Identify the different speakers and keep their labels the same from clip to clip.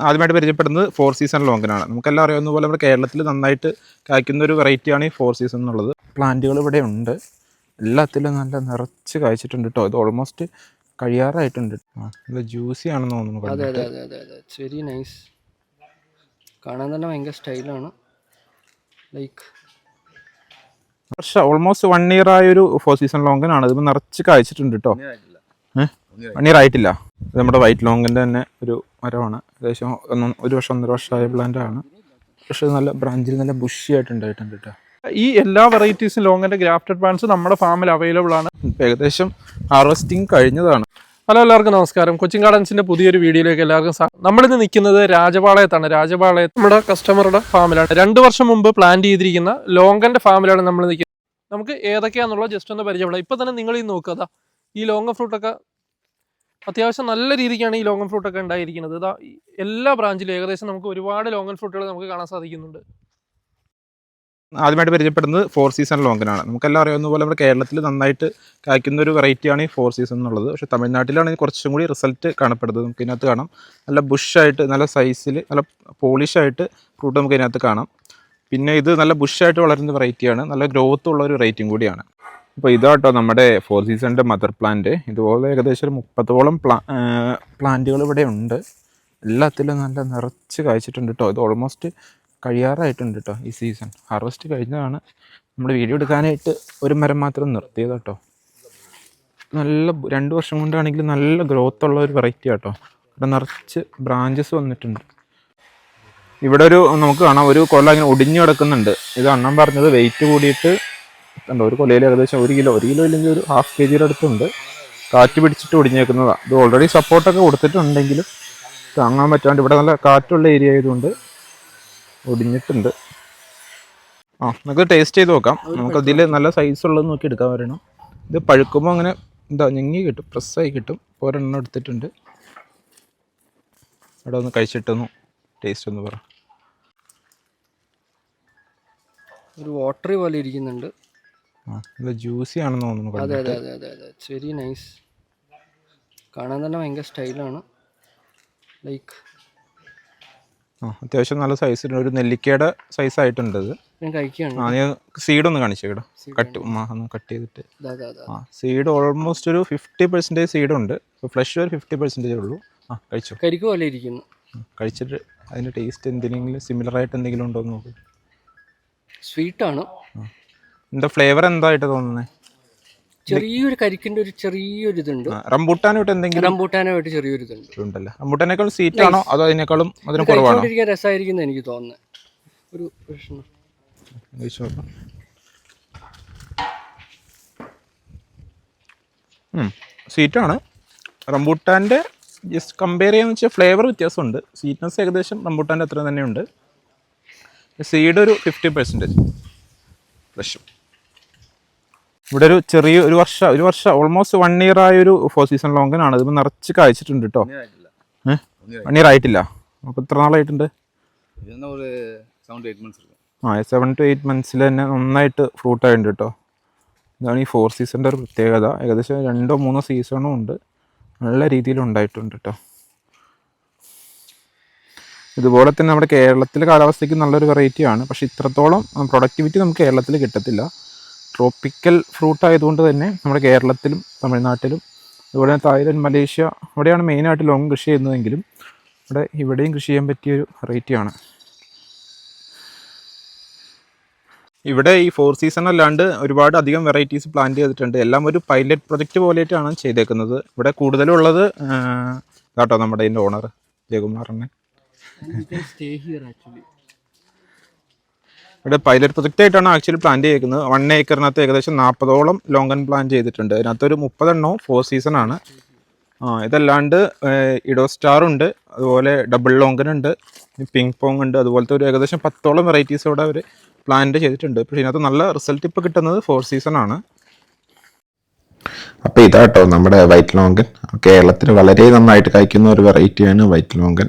Speaker 1: ആദ്യമായിട്ട് പരിചയപ്പെടുന്നത് 4 സീസൺ ലോങ്കനാണ്. നമുക്കെല്ലാം അറിയാവുന്ന പോലെ നമ്മുടെ കേരളത്തിൽ നന്നായിട്ട് കായ്ക്കുന്ന ഒരു വെറൈറ്റിയാണ് ഈ 4 സീസൺ എന്നുള്ളത്. പ്ലാന്റുകൾ ഇവിടെ ഉണ്ട്, എല്ലാത്തിലും നല്ല നിറച്ച് കായ്ച്ചിട്ടുണ്ട് കേട്ടോ. ഇത് ഓൾമോസ്റ്റ് കഴിയാറായിട്ടുണ്ട്. നല്ല ജ്യൂസി ആണെന്ന് തോന്നുന്നു.
Speaker 2: അതെ അതെ അതെ അതെ അതെ ഇറ്റ്സ് വെരി നൈസ്. കാണാൻ തന്നെ ഭയങ്കര സ്റ്റൈലാണ്. ലൈക്ക്
Speaker 1: പക്ഷേ ഓൾമോസ്റ്റ് 1 ഇയർ ആയൊരു 4 സീസൺ ലോങ്കനാണ്. ഇതിപ്പോൾ നിറച്ച് കായ്ച്ചിട്ടുണ്ട് കേട്ടോ. 1 ഇയർ ആയിട്ടില്ല. ഇത് നമ്മുടെ വൈറ്റ് ലോങ്ങിൻ്റെ തന്നെ ഒരു മരമാണ്. ഏകദേശം 1 വർഷം 1.5 വർഷമായ പ്ലാന്റാണ്. പക്ഷേ നല്ല ബ്രാഞ്ചിൽ നല്ല ബുഷി ആയിട്ടുണ്ടായിട്ടുണ്ട് കേട്ടോ.
Speaker 3: ഈ എല്ലാ വെറൈറ്റീസും ലോങ്ങിൻ്റെ ഗ്രാഫ്റ്റഡ് പ്ലാന്റ്സ് നമ്മുടെ ഫാമിൽ അവൈലബിൾ ആണ്.
Speaker 1: ഏകദേശം ഹാർവെസ്റ്റിംഗ് കഴിഞ്ഞതാണ്.
Speaker 3: ഹലോ, എല്ലാവർക്കും നമസ്കാരം. കൊച്ചിൻ ഗാർഡൻസിന്റെ പുതിയൊരു വീഡിയോയിലേക്ക് എല്ലാവർക്കും നമ്മളിന്ന് നിൽക്കുന്നത് രാജപാളയത്താണ്. രാജപാളയത്ത് നമ്മുടെ കസ്റ്റമറുടെ ഫാമിലാണ്. 2 വർഷം മുമ്പ് പ്ലാൻ ചെയ്തിരിക്കുന്ന ലോങ്കന്റെ ഫാമിലാണ് നമ്മൾ നിൽക്കുന്നത്. നമുക്ക് ഏതൊക്കെയാണെന്നുള്ള ജസ്റ്റ് ഒന്ന് പരിചയപ്പെടാം. ഇപ്പം തന്നെ നിങ്ങൾ ഈ നോക്കുക, ഈ ലോങ്ങൻ ഫ്രൂട്ടൊക്കെ അത്യാവശ്യം നല്ല രീതിക്കാണ് ഈ ലോങ്ങൻ ഫ്രൂട്ടൊക്കെ ഉണ്ടായിരിക്കുന്നത്. ഇതാ എല്ലാ ബ്രാഞ്ചിലും ഏകദേശം നമുക്ക് ഒരുപാട് ലോങ്ങൻ ഫ്രൂട്ടുകൾ നമുക്ക് കാണാൻ സാധിക്കുന്നുണ്ട്.
Speaker 1: ആദ്യമായിട്ട് പരിചയപ്പെടുന്നത് 4 സീസൺ ലോങ്കനാണ്. നമുക്കെല്ലാം അറിയാവുന്ന പോലെ നമ്മുടെ കേരളത്തിൽ നന്നായിട്ട് കായ്ക്കുന്ന ഒരു വെറൈറ്റിയാണ് ഈ 4 സീസൺ എന്നുള്ളത്. പക്ഷേ തമിഴ്നാട്ടിലാണ് ഇത് കുറച്ചും കൂടി റിസൾട്ട് കാണപ്പെടുന്നത്. നമുക്ക് ഇതിനകത്ത് കാണാം നല്ല ബുഷായിട്ട് നല്ല സൈസിൽ നല്ല പോളിഷായിട്ട് ഫ്രൂട്ട് നമുക്ക് ഇതിനകത്ത് കാണാം. പിന്നെ ഇത് നല്ല ബുഷായിട്ട് വളരുന്ന വെറൈറ്റിയാണ്, നല്ല ഗ്രോത്ത് ഉള്ള ഒരു വെറൈറ്റിയും കൂടിയാണ്. ഇപ്പോൾ ഇതാട്ടോ നമ്മുടെ 4 സീസണിൻ്റെ മദർ പ്ലാന്റ്. ഇതുപോലെ ഏകദേശം ഒരു 30ഓളം പ്ലാന്റുകൾ ഇവിടെ ഉണ്ട്, എല്ലാത്തിലും നല്ല നിറച്ച് കായ്ച്ചിട്ടുണ്ട് കേട്ടോ. ഇത് ഓൾമോസ്റ്റ് കഴിയാറായിട്ടുണ്ട് കേട്ടോ. ഈ സീസൺ ഹാർവെസ്റ്റ് കഴിഞ്ഞതാണ്. നമ്മൾ വീഡിയോ എടുക്കാനായിട്ട് ഒരു മരം മാത്രം നിർത്തിയത് കേട്ടോ. നല്ല 2 വർഷം കൊണ്ടാണെങ്കിലും നല്ല ഗ്രോത്ത് ഉള്ള ഒരു വെറൈറ്റി കേട്ടോ. ഇവിടെ നിറച്ച് ബ്രാഞ്ചസ് വന്നിട്ടുണ്ട്. ഇവിടെ നമുക്ക് കാണാം ഒരു കൊല ഇങ്ങനെ ഒടിഞ്ഞു കിടക്കുന്നുണ്ട്. ഇത് അണ്ണൻ പറഞ്ഞത് വെയിറ്റ് കൂടിയിട്ട് ഉണ്ടോ, ഒരു കൊലയിൽ ഏകദേശം 1 കിലോ ഇല്ലെങ്കിൽ ഒരു 1/2 kg അടുത്തുണ്ട്. കാറ്റ് പിടിച്ചിട്ട് ഒടിഞ്ഞേക്കുന്നതാണ്. ഇത് ഓൾറെഡി സപ്പോർട്ടൊക്കെ കൊടുത്തിട്ടുണ്ടെങ്കിലും താങ്ങാൻ പറ്റാണ്ട് ഇവിടെ നല്ല കാറ്റുള്ള ഏരിയ ആയതുകൊണ്ട് ഒടിഞ്ഞിട്ടുണ്ട്. നമുക്ക് ടേസ്റ്റ് ചെയ്ത് നോക്കാം. നമുക്കതിൽ നല്ല സൈസ് ഉള്ളത് നോക്കി എടുക്കാൻ വരണം. ഇത് പഴുക്കുമ്പോൾ അങ്ങനെ ഞെങ്ങി കിട്ടും, പ്രസ്സായി കിട്ടും. ഒരെണ്ണം എടുത്തിട്ടുണ്ട്. ഇവിടെ ഒന്ന് കഴിച്ചിട്ടൊന്നു ടേസ്റ്റ് ഒന്ന് പറ.
Speaker 2: ഒരു വാട്ടറി പോലെ ഇരിക്കുന്നുണ്ട്.
Speaker 1: നല്ല ജ്യൂസി ആണെന്ന് തോന്നുന്നു.
Speaker 2: അതെ അതെ അതെ അതെ അതെ ഇറ്റ്സ് വെരി നൈസ്. കാണാൻ തന്നെ ഭയങ്കര സ്റ്റൈലാണ്. ലൈക്ക്
Speaker 1: അത്യാവശ്യം നല്ല സൈസിന് ഒരു നെല്ലിക്കയുടെ സൈസ് ആയിട്ടുണ്ട്. ഇത്
Speaker 2: ഞാൻ കഴിക്കുകയാണ്.
Speaker 1: ഞാൻ സീഡ് ഒന്ന് കാണിച്ചേടാ, ഒന്ന് കട്ട് ചെയ്തിട്ട്. സീഡ് ഓൾമോസ്റ്റ് ഒരു 50% സീഡുണ്ട്. ഫ്ലഷ് ഒരു 50% ഉള്ളൂ. കഴിച്ചു.
Speaker 2: കരിക്ക് പോലെ ഇരിക്കുന്നു.
Speaker 1: കഴിച്ചിട്ട് അതിൻ്റെ ടേസ്റ്റ് എന്തെങ്കിലും സിമിലർ ആയിട്ട് എന്തെങ്കിലും ഉണ്ടോ എന്ന് നോക്ക്.
Speaker 2: സ്വീറ്റാണ്.
Speaker 1: എന്താ ഫ്ലേവർ എന്തായിട്ട് തോന്നുന്നത്?
Speaker 2: ചെറിയൊരു കരിക്കിന്റെ ഒരു ചെറിയൊരു ഇതുണ്ട്.
Speaker 1: റംബൂട്ടാനായിട്ട് എന്തെങ്കിലും?
Speaker 2: റംബൂട്ടാനായിട്ട് ചെറിയൊരു ഇതുണ്ട്.
Speaker 1: ഉണ്ടല്ലേ. റംബൂട്ടാനേക്കാളും സ്വീറ്റ് ആണോ അതോ അതിനേക്കാളും അതിന് കുറവാണോ?
Speaker 2: രസമായിരിക്കും എനിക്ക് തോന്നുന്നത്. ഒരു പ്രശ്നം
Speaker 1: സ്വീറ്റാണ്. റംബൂട്ടാൻ്റെ ജസ്റ്റ് കമ്പയർ ചെയ്യാന്ന് വെച്ചാൽ ഫ്ലേവർ വ്യത്യാസമുണ്ട്. സ്വീറ്റ്നെസ് ഏകദേശം റംബൂട്ടാൻ്റെ അത്ര തന്നെയുണ്ട്. സീഡ് ഒരു 50% ഫ്ലഷും. ഇവിടെ ഒരു ചെറിയ ഒരു വർഷം ഓൾമോസ്റ്റ് 1 ഇയർ ആയൊരു 4 സീസൺ ലോങ്കനാണ്. ഇതിപ്പോൾ നിറച്ച് കായ്ച്ചിട്ടുണ്ട് കേട്ടോ. 1 ഇയർ ആയിട്ടില്ല. അപ്പോൾ എത്ര നാളായിട്ടുണ്ട്? 7 to 8 months തന്നെ നന്നായിട്ട് ഫ്രൂട്ട് ആയിട്ടുണ്ട് കേട്ടോ. ഇതാണ് ഈ 4 സീസണിൻ്റെ ഒരു പ്രത്യേകത. ഏകദേശം 2-3 സീസണും ഉണ്ട്, നല്ല രീതിയിൽ ഉണ്ടായിട്ടുണ്ട് കേട്ടോ. ഇതുപോലെ തന്നെ നമ്മുടെ കേരളത്തിലെ കാലാവസ്ഥയ്ക്ക് നല്ലൊരു വെറൈറ്റിയാണ്. പക്ഷേ ഇത്രത്തോളം പ്രൊഡക്ടിവിറ്റി നമുക്ക് കേരളത്തിൽ കിട്ടത്തില്ല. ട്രോപ്പിക്കൽ ഫ്രൂട്ട് ആയതുകൊണ്ട് തന്നെ നമ്മുടെ കേരളത്തിലും തമിഴ്നാട്ടിലും അതുപോലെ തായ്ലൻഡ്, മലേഷ്യ അവിടെയാണ് മെയിനായിട്ട് ലോങ് കൃഷി ചെയ്യുന്നതെങ്കിലും ഇവിടെയും കൃഷി ചെയ്യാൻ പറ്റിയൊരു വെറൈറ്റിയാണ്. ഇവിടെ ഈ 4 സീസൺ അല്ലാണ്ട് ഒരുപാട് അധികം വെറൈറ്റീസ് പ്ലാൻ ചെയ്തിട്ടുണ്ട്. എല്ലാം ഒരു പൈലറ്റ് പ്രൊജക്റ്റ് പോലെയായിട്ടാണ് ചെയ്തേക്കുന്നത്. ഇവിടെ കൂടുതലുള്ളത് കേട്ടോ നമ്മുടെ ഇതിൻ്റെ ഓണർ ജയകുമാറിനെ. ഇവിടെ പൈലറ്റ് പ്രൊജക്റ്റ് ആയിട്ടാണ് ആക്ച്വലി പ്ലാൻ ചെയ്തേക്കുന്നത്. 1 ഏക്കറിനകത്ത് ഏകദേശം 40ഓളം ലോങ്കൻ പ്ലാൻ ചെയ്തിട്ടുണ്ട്. അതിനകത്തൊരു 30 എണ്ണവും 4 സീസൺ ആണ്. ഇതല്ലാണ്ട് ഇഡോ സ്റ്റാർ ഉണ്ട്, അതുപോലെ ഡബിൾ ലോങ്കൻ ഉണ്ട്, പിങ് പോങ് ഉണ്ട്. അതുപോലത്തെ ഒരു ഏകദേശം 10ഓളം വെറൈറ്റീസ് ഇവിടെ അവർ പ്ലാന്റ് ചെയ്തിട്ടുണ്ട്. പക്ഷേ ഇതിനകത്ത് നല്ല റിസൾട്ട് ഇപ്പോൾ കിട്ടുന്നത് 4 സീസൺ ആണ്.
Speaker 4: അപ്പോൾ ഇതാട്ടോ നമ്മുടെ വൈറ്റ് ലോങ്കൻ. കേരളത്തിൽ വളരെ നന്നായിട്ട് കായ്ക്കുന്ന ഒരു വെറൈറ്റിയാണ് വൈറ്റ് ലോങ്കൻ.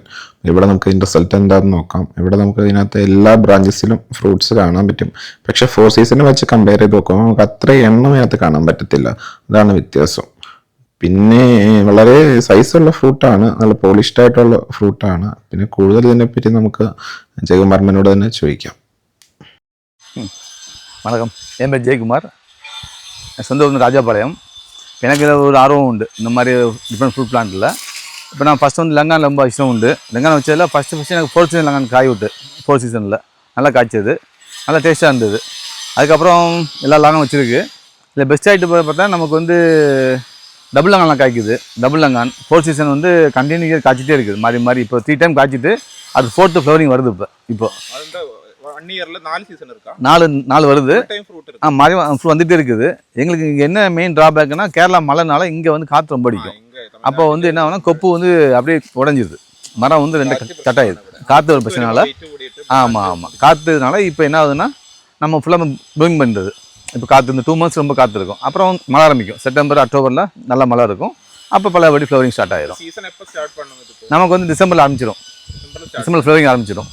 Speaker 4: ഇവിടെ നമുക്ക് ഇതിൻ്റെ റിസൾട്ട് എന്താണെന്ന് നോക്കാം. ഇവിടെ നമുക്ക് ഇതിനകത്ത് എല്ലാ ബ്രാഞ്ചസിലും ഫ്രൂട്ട്സ് കാണാൻ പറ്റും. പക്ഷേ 4 സീസണിൽ വെച്ച് കമ്പയർ ചെയ്ത് നോക്കുമ്പോൾ നമുക്ക് അത്ര എണ്ണം അതിനകത്ത് കാണാൻ പറ്റത്തില്ല. അതാണ് വ്യത്യാസം. പിന്നെ വളരെ സൈസുള്ള ഫ്രൂട്ടാണ്, നല്ല പോളിഷ്ഡ് ആയിട്ടുള്ള ഫ്രൂട്ടാണ്. പിന്നെ കൂടുതൽ ഇതിനെപ്പറ്റി നമുക്ക് ജയകുമാർമനോട് തന്നെ ചോദിക്കാം.
Speaker 5: வணக்கம், என் பேர் ஜெயக்குமார். என் சொந்த ஊர் ராஜாபாளையம். எனக்கு இதில் ஒரு ஆர்வம் உண்டு இந்த மாதிரி டிஃப்ரெண்ட் ஃப்ரூட் பிளான்ட்டில். இப்போ நான் ஃபஸ்ட்டு வந்து லங்கான் ரொம்ப இஷ்டம் உண்டு. லங்கான் வச்சதில் ஃபஸ்ட்டு எனக்கு 4th சீசன் லங்கான் காய் விட்டு 4th சீசனில் நல்லா காய்ச்சது, நல்லா டேஸ்ட்டாக இருந்தது. அதுக்கப்புறம் எல்லா லங்கான் வச்சுருக்கு. இதில் பெஸ்ட் ஆகிட்டு பார்த்தா நமக்கு வந்து டபுள் லங்கான்லாம் காய்க்குது. டபுள் லங்கான் 4th சீசன் வந்து கண்டினியூ காய்ச்சிட்டே இருக்குது மாறி மாறி. இப்போ 3 டைம் காய்ச்சிட்டு அது 4th ஃப்ளவரிங் வருது. இப்போ
Speaker 1: 1 இயர்ல 4 சீசன் இருக்கா?
Speaker 5: 4 வருது.
Speaker 1: டைம் ஃப்ரூட் இருக்கு.
Speaker 5: மாறி வந்துகிட்டே இருக்குது. எங்களுக்கு இங்கே என்ன மெயின் ட்ராபேக்னா கேரளா மழைனால இங்கே வந்து காற்று ரொம்ப அடிக்கும். அப்போ வந்து என்ன ஆகுனா கொப்பு வந்து அப்படியே உடஞ்சிருது. மரம் வந்து 2 கட்டாயிடுது காற்று ஒரு பிரச்சனைனால. ஆமாம், காற்றுனால இப்போ என்ன ஆகுதுன்னா நம்ம ஃபுல்லாக ப்ளூமிங் பண்ணுறது. இப்போ காற்று இந்த 2 months ரொம்ப காற்று இருக்கும். அப்புறம் மழை ஆரம்பிக்கும். செப்டம்பர் அக்டோபரில் நல்ல மழை இருக்கும். அப்போ பழையபடி ஃப்ளவரிங் ஸ்டார்ட் ஆயிடும்.
Speaker 1: சீசன் எப்போ ஸ்டார்ட் பண்ணுது?
Speaker 5: நமக்கு வந்து டிசம்பரில் ஆரம்பிச்சிடும். டிசம்பர் ஃப்ளவரிங் ஆரம்பிச்சிடும்.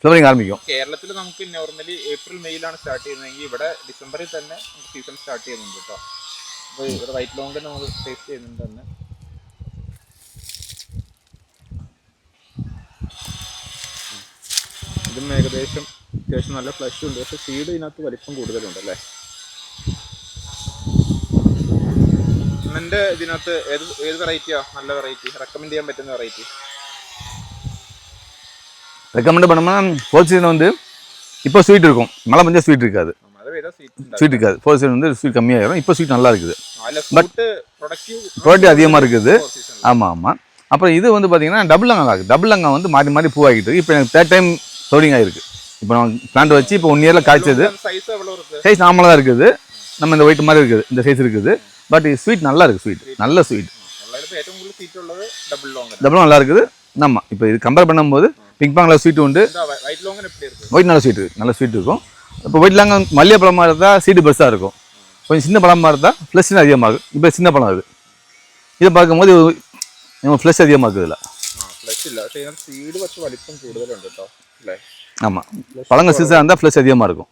Speaker 5: ഫ്ലവറിങ് ആരംഭിക്കും.
Speaker 1: കേരളത്തിൽ നമുക്ക് നോർമലി ഏപ്രിൽ മെയിലാണ് സ്റ്റാർട്ട് ചെയ്യുന്നതെങ്കിൽ ഇവിടെ ഡിസംബറിൽ തന്നെ സീസൺ സ്റ്റാർട്ട് ചെയ്യുന്നുണ്ട് കേട്ടോ. അപ്പോൾ ഇവിടെ വൈറ്റ് ലോങ് നമ്മൾ ടേസ്റ്റ് ചെയ്യുന്നുണ്ട് തന്നെ. ഇതും ഏകദേശം അത്യാവശ്യം നല്ല ഫ്ലഷ് ഉണ്ട്, പക്ഷേ സീഡ് ഇതിനകത്ത് വലിപ്പം കൂടുതലുണ്ട് അല്ലേ? എൻ്റെ ഇതിനകത്ത് ഏത് വെറൈറ്റിയാ നല്ല വെറൈറ്റി റെക്കമെൻഡ് ചെയ്യാൻ പറ്റുന്ന വെറൈറ്റി?
Speaker 5: ரெக்கமெண்ட் பண்ணோம்னா 4th சீசன் வந்து இப்போ ஸ்வீட் இருக்கும். மழை பெஞ்சா ஸ்வீட் இருக்காது. ஸ்வீட் இருக்காது. 4th சீசன் வந்து ஸ்வீட் கம்மியாகிடும். இப்போ ஸ்வீட் நல்லா இருக்குது. பட் ப்ராடக்ட் அதிகமாக இருக்குது. ஆமாம். அப்புறம் இது வந்து பார்த்தீங்கன்னா டபுள் லங்கான் ஆகுது. டபுள் லங்கான் வந்து மாறி மாறி பூவாகிட்டு இருக்கு. இப்போ எனக்கு 3rd டைம் ஃப்ளவரிங் ஆகிருக்கு. இப்போ நான் பிளான்ட் வச்சு இப்போ 1 இயரில் காய்ச்சது. சைஸ் நார்மலாக தான் இருக்குது. நம்ம இந்த ஒயிட் மாதிரி இருக்குது, இந்த சைஸ் இருக்குது. பட் ஸ்வீட் நல்லா இருக்குது. ஸ்வீட் நல்ல ஸ்வீட். டபுள் நல்லா இருக்குது. நம்ம இப்போ இது கம்பேர் பண்ணும்போது பிங்க் பாங் நல்லா ஸ்வீட் உண்டு. ஒயிட் நல்லா ஸ்வீட் இருக்குது. நல்ல ஸ்வீட் இருக்கும். இப்போ ஒயிட் லாங்க மல்லிகை பழமாக இருந்தால் சீடு பெருசாக இருக்கும். கொஞ்சம் சின்ன பழமாக இருந்தால் ஃப்ளஷ் அதிகமாகும். இப்போ சின்ன பழம் இருக்குது. இதை பார்க்கும்போது ஃப்ளஷ் அதிகமாக இருக்குது இதில். ஆமாம், பழங்க சீசனாக இருந்தால் ஃப்ளஷ் அதிகமாக இருக்கும்.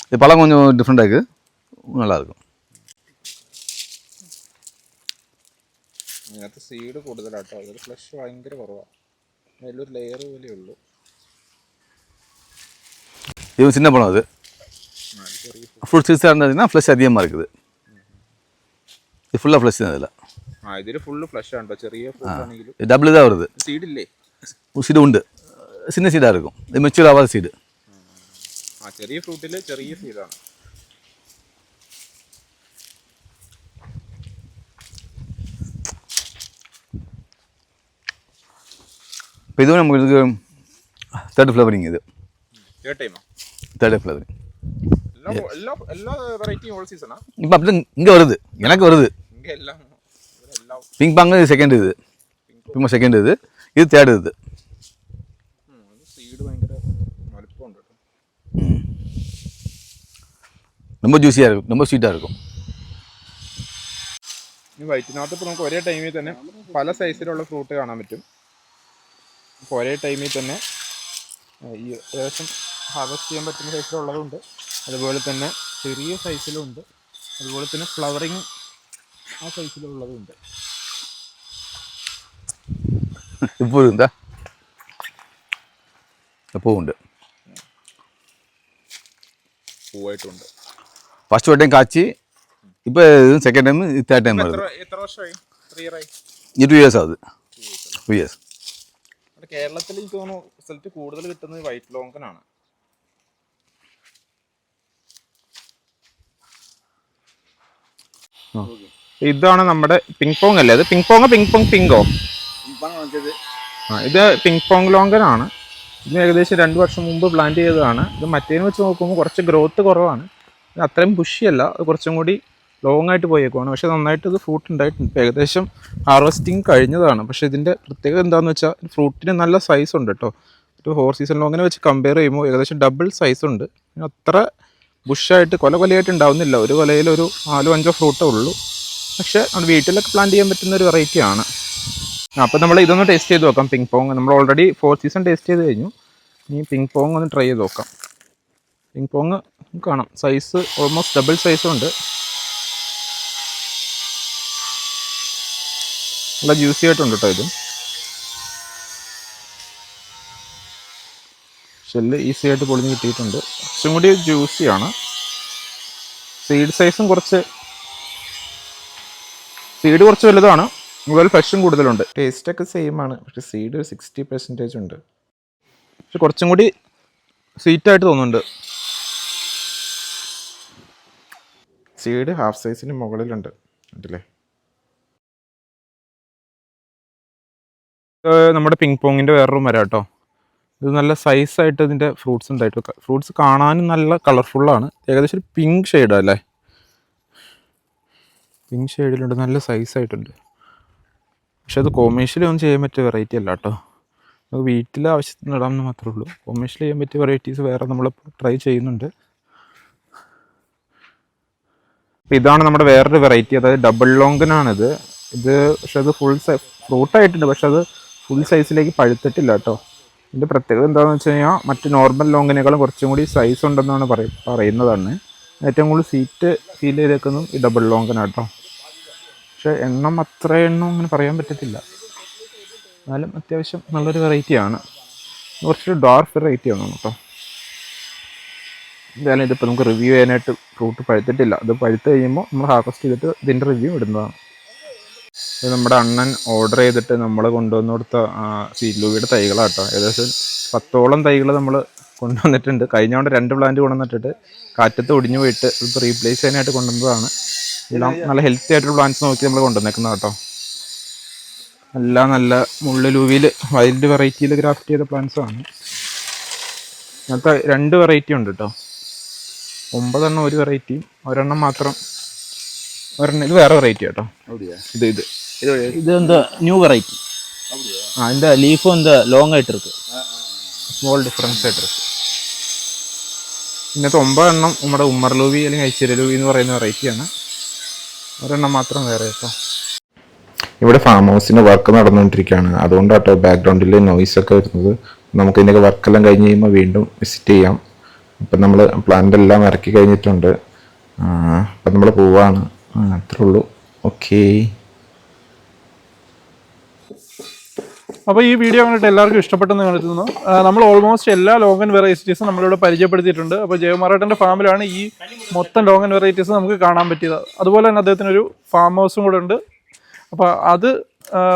Speaker 5: இது பழம் கொஞ்சம் டிஃப்ரெண்டாக இருக்குது, நல்லாயிருக்கும்.
Speaker 1: ഇതിനകത്ത് സീഡ് കൂടുതലാട്ടോ, അതൊരു ഫ്ലഷ് ഭയങ്കര കുറവാണ്. അതിലൊരു ലെയർ പോലെ ഉള്ളൂ.
Speaker 5: இது சின்ன பழம். அது ஃப்ரூட் சீஸாக இருந்ததுன்னா ஃப்ளஷ் அதிகமாக இருக்குது. இது ஃபுல்லாக ஃப்ளஷ் தான் இதில்.
Speaker 1: ഇതിൽ ഫുള്ള് ഫ്ലഷ് ആണോ? ചെറിയ ഫ്രൂട്ട് ആണെങ്കിലും
Speaker 5: டபுள் தான் வருது.
Speaker 1: സീഡ് ഇല്ലേ?
Speaker 5: சீடு உண்டு, சின்ன சீடாக இருக்கும். இது மெச்சூர் ஆகாத சீடு.
Speaker 1: ചെറിയ ഫ്രൂട്ടിൽ ചെറിയ സീഡാണ്.
Speaker 5: இப்போ இதுவும் நமக்கு இதுக்கு 3rd ஃப்ளவரிங். இது 3rd ஃப்ளவரிங்.
Speaker 1: എല്ലാ വെറൈറ്റിയും ഓൾ സീസണാ?
Speaker 5: இப்போ அப்படி இங்கே வருது, எனக்கு வருது. பிங்க் பாங்கு 2nd இது, பிங்க் 2nd இது 3rd இது.
Speaker 1: സീഡ് ഭയങ്കര വലുപ്പമുണ്ട്.
Speaker 5: ரொம்ப ஜூஸியாக இருக்கும், ரொம்ப ஸ்வீட்டாக இருக்கும்.
Speaker 1: ഈ വൈറ്റിനകത്ത് ഇപ്പോൾ നമുക്ക് ഒരേ ടൈമിൽ തന്നെ പല സൈസിലുള്ള ഫ്രൂട്ട് കാണാൻ പറ്റും. അപ്പോൾ ഒരേ ടൈമിൽ തന്നെ ഈ ഏകദേശം ഹാർവെസ്റ്റ് ചെയ്യാൻ പറ്റുന്ന സൈസിലുള്ളതുണ്ട്, അതുപോലെ തന്നെ ചെറിയ സൈസിലുണ്ട്, അതുപോലെ തന്നെ ഫ്ലവറിങ് ആ സൈസിലുള്ളതുണ്ട്.
Speaker 5: ഇപ്പോൾ എന്താ പൂവുണ്ട്,
Speaker 1: പൂവായിട്ടുണ്ട്.
Speaker 5: ഫസ്റ്റ് വട്ടം കാച്ചി ഇപ്പോൾ 2nd ടൈം 3rd ടൈം വരുന്നത്.
Speaker 1: എത്ര വർഷമായി? 3 ഇയറായി.
Speaker 5: 2 years ആവുത്. 2 years.
Speaker 1: കേരളത്തിൽ എനിക്ക് തോന്നുന്നു റിസൾട്ട് കൂടുതൽ കിട്ടുന്നത് വൈറ്റ് ലോങ്കനാണ്. ഇതാണ് നമ്മുടെ പിങ് പോങ് അല്ലേ? അത് പിങ് പോങ് പിങ്കോ? ഇത് പിങ് പോങ് ലോങ്കനാണ്. ഇത് ഏകദേശം 2 വർഷം മുമ്പ് പ്ലാന്റ് ചെയ്തതാണ്. ഇത് മറ്റേന്ന് വെച്ച് നോക്കുമ്പോൾ കുറച്ച് ഗ്രോത്ത് കുറവാണ്. ഇത് അത്രയും ബുഷിയല്ല, അത് കുറച്ചും കൂടി ലോങ് ആയിട്ട് പോയേക്കുവാണ്. പക്ഷേ നന്നായിട്ട് ഇത് ഫ്രൂട്ട് ഉണ്ടായിട്ടുണ്ട്. ഏകദേശം ഹാർവെസ്റ്റിംഗ് കഴിഞ്ഞതാണ്. പക്ഷേ ഇതിൻ്റെ പ്രത്യേകത എന്താണെന്ന് വെച്ചാൽ ഫ്രൂട്ടിന് നല്ല സൈസ് ഉണ്ട് കേട്ടോ. ഒരു 4 സീസൺ ലോങ്ങിനെ വെച്ച് കമ്പയർ ചെയ്യുമ്പോൾ ഏകദേശം ഡബിൾ സൈസ് ഉണ്ട്. അത്ര ബുഷായിട്ട് കൊലയായിട്ട് ഉണ്ടാവുന്നില്ല. ഒരു കൊലയിൽ ഒരു 4-5 ഫ്രൂട്ടേ ഉള്ളൂ. പക്ഷേ നമ്മുടെ വീട്ടിലൊക്കെ പ്ലാന്റ് ചെയ്യാൻ പറ്റുന്ന ഒരു വെറൈറ്റിയാണ്. അപ്പോൾ നമ്മൾ ഇതൊന്ന് ടേസ്റ്റ് ചെയ്ത് നോക്കാം. പിങ് പോങ് നമ്മൾ ഓൾറെഡി 4th സീസൺ ടേസ്റ്റ് ചെയ്ത് കഴിഞ്ഞു. ഇനി പിങ് പോങ് ഒന്ന് ട്രൈ ചെയ്ത് നോക്കാം. പിങ് പോങ് കാണാം, സൈസ് ഓൾമോസ്റ്റ് ഡബിൾ സൈസും ഉണ്ട്. നല്ല ജ്യൂസി ആയിട്ടുണ്ട് കേട്ടോ ഇത്. ഷെല്ല് ഈസി ആയിട്ട് പൊളിഞ്ഞ് കിട്ടിയിട്ടുണ്ട്. കുറച്ചും കൂടി ജ്യൂസിയാണ്. സീഡ് സൈസും സീഡ് കുറച്ച് വലുതാണ്, അതുപോലെ ഫ്ലഷും കൂടുതലുണ്ട്. ടേസ്റ്റൊക്കെ സെയിം ആണ്, പക്ഷേ സീഡ് ഒരു 60% ഉണ്ട്. പക്ഷെ കുറച്ചും കൂടി സ്വീറ്റായിട്ട് തോന്നുന്നുണ്ട്. സീഡ് ഹാഫ് സൈസിന് മുകളിലുണ്ട് ഉണ്ടല്ലേ. നമ്മുടെ പിങ് പോങ്ങിൻ്റെ വേറൊരു മരം കേട്ടോ. ഇത് നല്ല സൈസായിട്ട് ഇതിൻ്റെ ഫ്രൂട്ട്സ് ഉണ്ടായിട്ട്, ഫ്രൂട്ട്സ് കാണാനും നല്ല കളർഫുള്ളാണ്. ഏകദേശം ഒരു പിങ്ക് ഷെയ്ഡാണ് അല്ലേ, പിങ്ക് ഷെയ്ഡിലുണ്ട്, നല്ല സൈസായിട്ടുണ്ട്. പക്ഷെ അത് കൊമേഴ്ഷ്യലി ഒന്നും ചെയ്യാൻ പറ്റിയ വെറൈറ്റി അല്ല കേട്ടോ. നമുക്ക് വീട്ടിലെ ആവശ്യത്തിന് ഇടാമെന്ന് മാത്രമേ ഉള്ളൂ. കൊമേഴ്ഷ്യലി ചെയ്യാൻ പറ്റിയ വെറൈറ്റീസ് വേറെ നമ്മൾ ട്രൈ ചെയ്യുന്നുണ്ട്. അപ്പോൾ ഇതാണ് നമ്മുടെ വേറൊരു വെറൈറ്റി, അതായത് ഡബിൾ ലോങ്കനാണിത്. പക്ഷെ അത് ഫ്രൂട്ടായിട്ടുണ്ട്, പക്ഷെ അത് ഫുൾ സൈസിലേക്ക് പഴുത്തിട്ടില്ല കേട്ടോ. ഇതിൻ്റെ പ്രത്യേകത എന്താണെന്ന് വെച്ച് കഴിഞ്ഞാൽ മറ്റ് നോർമൽ ലോങ്ങിനേക്കാളും കുറച്ചും കൂടി സൈസ് ഉണ്ടെന്നാണ് പറയുന്നതാണ്. ഏറ്റവും കൂടുതൽ സ്വീറ്റ് ഫീൽ ചെയ്തേക്കുന്നതും ഈ ഡബിൾ ലോങ്കനാണ് കേട്ടോ. പക്ഷേ അത്ര എണ്ണം അങ്ങനെ പറയാൻ പറ്റത്തില്ല, എന്നാലും അത്യാവശ്യം നല്ലൊരു വെറൈറ്റിയാണ്. കുറച്ചൊരു ഡാർക്ക് വെറൈറ്റിയാണ് കേട്ടോ. എന്തായാലും ഇതിപ്പോൾ നമുക്ക് റിവ്യൂ ചെയ്യാനായിട്ട് ഫ്രൂട്ട് പഴുത്തിട്ടില്ല. അത് പഴുത്ത് കഴിയുമ്പോൾ നമ്മൾ ഹാർവസ്റ്റ് ചെയ്തിട്ട് ഇതിൻ്റെ റിവ്യൂ ഇടുന്നതാണ്. ഇത് നമ്മുടെ അണ്ണൻ ഓർഡർ ചെയ്തിട്ട് നമ്മൾ കൊണ്ടുവന്ന് കൊടുത്ത സീഡ്ലൂവിയുടെ തൈകളാണ് കേട്ടോ. ഏകദേശം 10ഓളം തൈകൾ നമ്മൾ കൊണ്ടുവന്നിട്ടുണ്ട്. കഴിഞ്ഞ കൊണ്ട് 2 പ്ലാന്റ് കൊണ്ടുവന്നിട്ടിട്ട് കാറ്റത്ത് ഒടിഞ്ഞു പോയിട്ട് ഇപ്പോൾ റീപ്ലേസ് ചെയ്യാനായിട്ട് കൊണ്ടുവന്നതാണ്. എല്ലാം നല്ല ഹെൽത്തി ആയിട്ടൊരു പ്ലാന്റ്സ് നോക്കി നമ്മൾ കൊണ്ടുവന്നേക്കുന്നത് കേട്ടോ. എല്ലാം നല്ല മുള്ളിലൂവിൽ വൈൽഡ് വെറൈറ്റിയിൽ ഗ്രാഫ്റ്റ് ചെയ്ത പ്ലാന്റ്സാണ്. അങ്ങനത്തെ 2 വെറൈറ്റി ഉണ്ട് കേട്ടോ. 9 എണ്ണം ഒരു വെറൈറ്റിയും, ഒരെണ്ണം മാത്രം ഇത് വേറെ വെറൈറ്റി കേട്ടോ.
Speaker 6: இது வந்து நியூ வெரைட்டி. இந்த லீஃபும் இந்த லாங் ஆயிட்டு இருக்கு,
Speaker 1: സ്മോൾ ഡിഫറൻസ് ആയിട്ട്. ഇന്നത്തെ 9 എണ്ണം നമ്മുടെ ഉമ്മർലൂവി അല്ലെങ്കിൽ ഐശ്വര്യലൂവി എന്ന് പറയുന്ന വെറൈറ്റിയാണ്. ഒരെണ്ണം മാത്രം വേറെ കേട്ടോ.
Speaker 4: ഇവിടെ ഫാം ഹൗസിൻ്റെ വർക്ക് നടന്നുകൊണ്ടിരിക്കുകയാണ്, അതുകൊണ്ടാട്ടോ ബാക്ക്ഗ്രൗണ്ടിൽ നോയ്സ് ഒക്കെ വരുന്നത്. നമുക്ക് ഇതിൻ്റെ വർക്കെല്ലാം കഴിഞ്ഞ് കഴിയുമ്പോൾ വീണ്ടും വിസിറ്റ് ചെയ്യാം. അപ്പം നമ്മൾ പ്ലാന്റ് എല്ലാം ഇറക്കി കഴിഞ്ഞിട്ടുണ്ട്. അപ്പം നമ്മൾ പോവാണ്, അത്രേ ഉള്ളൂ. ഓക്കേ.
Speaker 3: അപ്പോൾ ഈ വീഡിയോ കണ്ടിട്ട് എല്ലാവർക്കും ഇഷ്ടപ്പെട്ടെന്ന് കരുതുന്നു. നമ്മൾ ഓൾമോസ്റ്റ് എല്ലാ ലോങ്ങൻ വെറൈറ്റീസും നമ്മളിവിടെ പരിചയപ്പെടുത്തിയിട്ടുണ്ട്. അപ്പോൾ ജയകുമാറേട്ടൻ്റെ ഫാമിലാണ് ഈ മൊത്തം ലോങ്ങൻ വെറൈറ്റീസ് നമുക്ക് കാണാൻ പറ്റിയത്. അതുപോലെ തന്നെ അദ്ദേഹത്തിനൊരു ഫാം ഹൗസും കൂടെ ഉണ്ട്. അപ്പോൾ അത്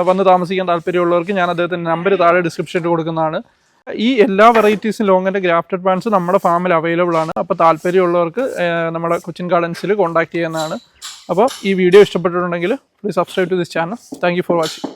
Speaker 3: വന്ന് താമസിക്കാൻ താല്പര്യമുള്ളവർക്ക് ഞാൻ അദ്ദേഹത്തിൻ്റെ നമ്പർ താഴെ ഡിസ്ക്രിപ്ഷനിൽ കൊടുക്കുന്നതാണ്. ഈ എല്ലാ വെറൈറ്റീസും ലോങ്ങിൻ്റെ ഗ്രാഫ്റ്റഡ് പ്ലാന്റ്സ് നമ്മുടെ ഫാമിൽ അവൈലബിൾ ആണ്. അപ്പോൾ താല്പര്യമുള്ളവർക്ക് നമ്മുടെ കൊച്ചിൻ ഗാർഡൻസിൽ കോൺടാക്ട് ചെയ്യുന്നതാണ്. അപ്പോൾ ഈ വീഡിയോ ഇഷ്ടപ്പെട്ടിട്ടുണ്ടെങ്കിൽ please subscribe to this channel. Thank you for watching.